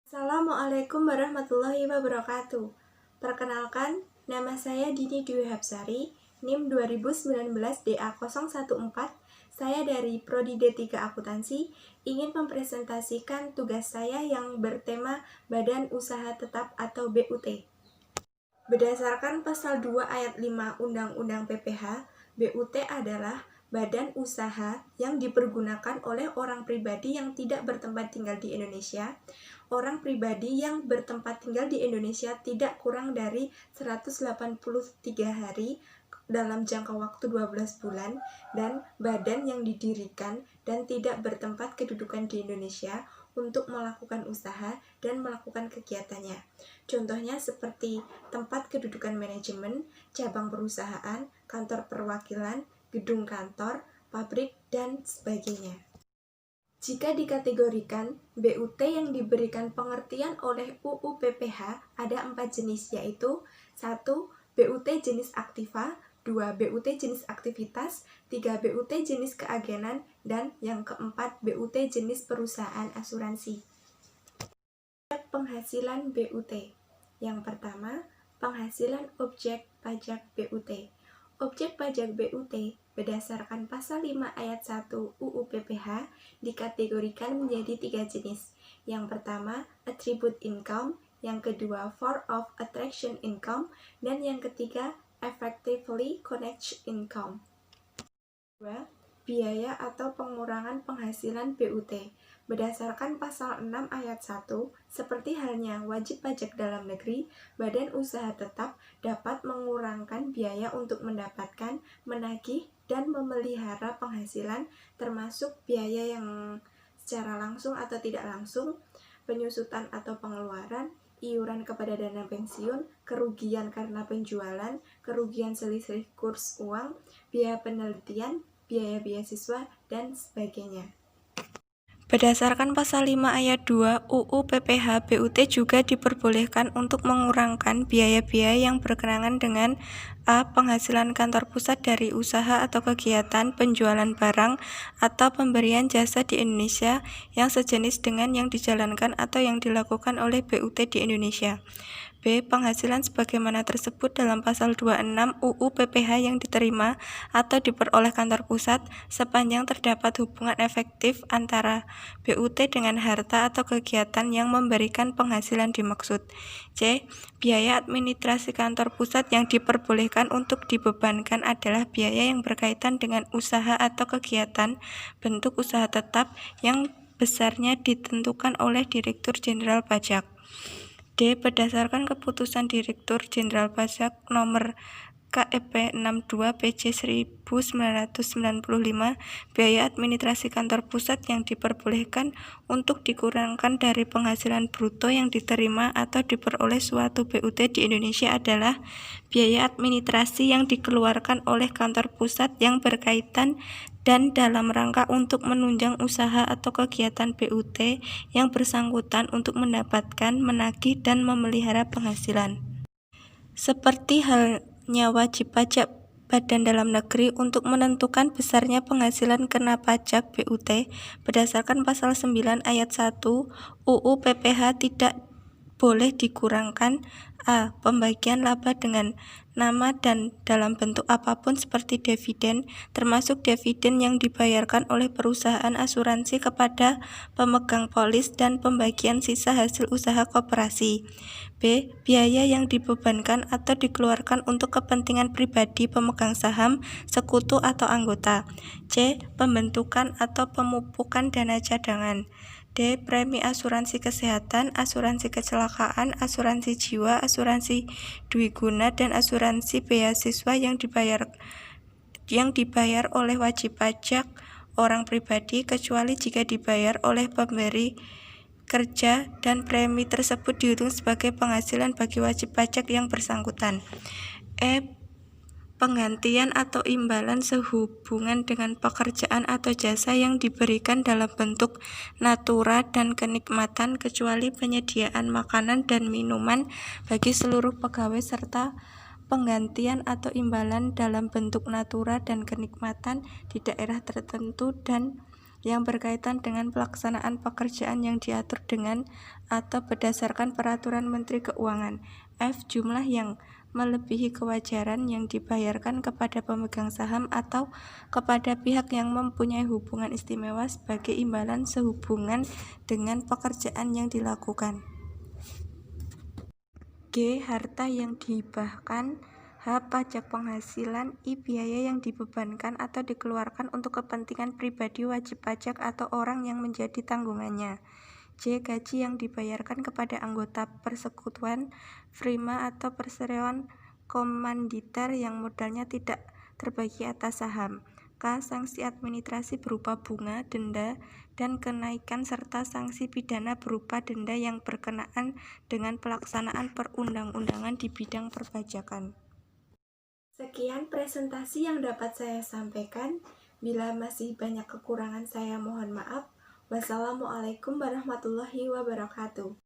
Assalamualaikum warahmatullahi wabarakatuh. Perkenalkan, nama saya Dini Dwi Hapsari, NIM 2019 DA014. Saya dari Prodi D3 Akuntansi, ingin mempresentasikan tugas saya yang bertema Badan Usaha Tetap atau BUT. Berdasarkan pasal 2 ayat 5 Undang-Undang PPH, BUT adalah badan usaha yang dipergunakan oleh orang pribadi yang tidak bertempat tinggal di Indonesia. Orang pribadi yang bertempat tinggal di Indonesia tidak kurang dari 183 hari dalam jangka waktu 12 bulan, dan badan yang didirikan dan tidak bertempat kedudukan di Indonesia untuk melakukan usaha dan melakukan kegiatannya. Contohnya seperti tempat kedudukan manajemen, cabang perusahaan, kantor perwakilan, gedung kantor, pabrik, dan sebagainya. Jika dikategorikan, BUT yang diberikan pengertian oleh UU PPH ada 4 jenis, yaitu 1. BUT jenis aktiva, 2. BUT jenis aktivitas, 3. BUT jenis keagenan, dan yang keempat BUT jenis perusahaan asuransi. Penghasilan BUT. Yang pertama, penghasilan objek pajak BUT. Objek pajak BUT berdasarkan pasal 5 ayat 1 UU PPH dikategorikan menjadi 3 jenis. Yang pertama, attribute income, yang kedua, form of attraction income, dan yang ketiga, effectively connect income. Biaya atau pengurangan penghasilan BUT. Berdasarkan pasal 6 ayat 1, seperti halnya wajib pajak dalam negeri, badan usaha tetap dapat mengurangkan biaya untuk mendapatkan, menagih, dan memelihara penghasilan, termasuk biaya yang secara langsung atau tidak langsung, penyusutan atau pengeluaran, iuran kepada dana pensiun, kerugian karena penjualan, kerugian selisih kurs uang, biaya penelitian, biaya beasiswa, dan sebagainya. Berdasarkan pasal 5 ayat 2 UU PPH, BUT juga diperbolehkan untuk mengurangkan biaya-biaya yang berkenaan dengan A. Penghasilan kantor pusat dari usaha atau kegiatan penjualan barang atau pemberian jasa di Indonesia yang sejenis dengan yang dijalankan atau yang dilakukan oleh BUT di Indonesia. B. Penghasilan sebagaimana tersebut dalam pasal 26 UU PPH yang diterima atau diperoleh kantor pusat sepanjang terdapat hubungan efektif antara BUT dengan harta atau kegiatan yang memberikan penghasilan dimaksud. C. Biaya administrasi kantor pusat yang diperbolehkan untuk dibebankan adalah biaya yang berkaitan dengan usaha atau kegiatan bentuk usaha tetap yang besarnya ditentukan oleh Direktur Jenderal Pajak. D. Berdasarkan keputusan Direktur Jenderal Pajak nomor KEP 62 PJ 1995, biaya administrasi kantor pusat yang diperbolehkan untuk dikurangkan dari penghasilan bruto yang diterima atau diperoleh suatu BUT di Indonesia adalah biaya administrasi yang dikeluarkan oleh kantor pusat yang berkaitan dan dalam rangka untuk menunjang usaha atau kegiatan BUT yang bersangkutan untuk mendapatkan, menagih, dan memelihara penghasilan. Seperti halnya wajib pajak badan dalam negeri untuk menentukan besarnya penghasilan kena pajak BUT berdasarkan pasal 9 ayat 1 UU PPH tidak boleh dikurangkan. A. Pembagian laba dengan nama dan dalam bentuk apapun seperti dividen, termasuk dividen yang dibayarkan oleh perusahaan asuransi kepada pemegang polis dan pembagian sisa hasil usaha koperasi. B. Biaya yang dibebankan atau dikeluarkan untuk kepentingan pribadi pemegang saham, sekutu atau anggota. C. Pembentukan atau pemupukan dana cadangan. D. Premi asuransi kesehatan, asuransi kecelakaan, asuransi jiwa, asuransi dwiguna, dan asuransi beasiswa yang dibayar oleh wajib pajak orang pribadi, kecuali jika dibayar oleh pemberi kerja dan premi tersebut dihitung sebagai penghasilan bagi wajib pajak yang bersangkutan. E. Penggantian atau imbalan sehubungan dengan pekerjaan atau jasa yang diberikan dalam bentuk natura dan kenikmatan, kecuali penyediaan makanan dan minuman bagi seluruh pegawai, serta penggantian atau imbalan dalam bentuk natura dan kenikmatan di daerah tertentu dan yang berkaitan dengan pelaksanaan pekerjaan yang diatur dengan atau berdasarkan peraturan Menteri Keuangan. F. Jumlah yang melebihi kewajaran yang dibayarkan kepada pemegang saham atau kepada pihak yang mempunyai hubungan istimewa sebagai imbalan sehubungan dengan pekerjaan yang dilakukan. G. Harta yang dihibahkan. H. Pajak penghasilan. I. Biaya yang dibebankan atau dikeluarkan untuk kepentingan pribadi wajib pajak atau orang yang menjadi tanggungannya. J. Gaji yang dibayarkan kepada anggota persekutuan, prima atau perseroan komanditer yang modalnya tidak terbagi atas saham. K. Sanksi administrasi berupa bunga, denda, dan kenaikan serta sanksi pidana berupa denda yang berkenaan dengan pelaksanaan perundang-undangan di bidang perpajakan. Sekian presentasi yang dapat saya sampaikan. Bila masih banyak kekurangan saya mohon maaf. Wassalamualaikum warahmatullahi wabarakatuh.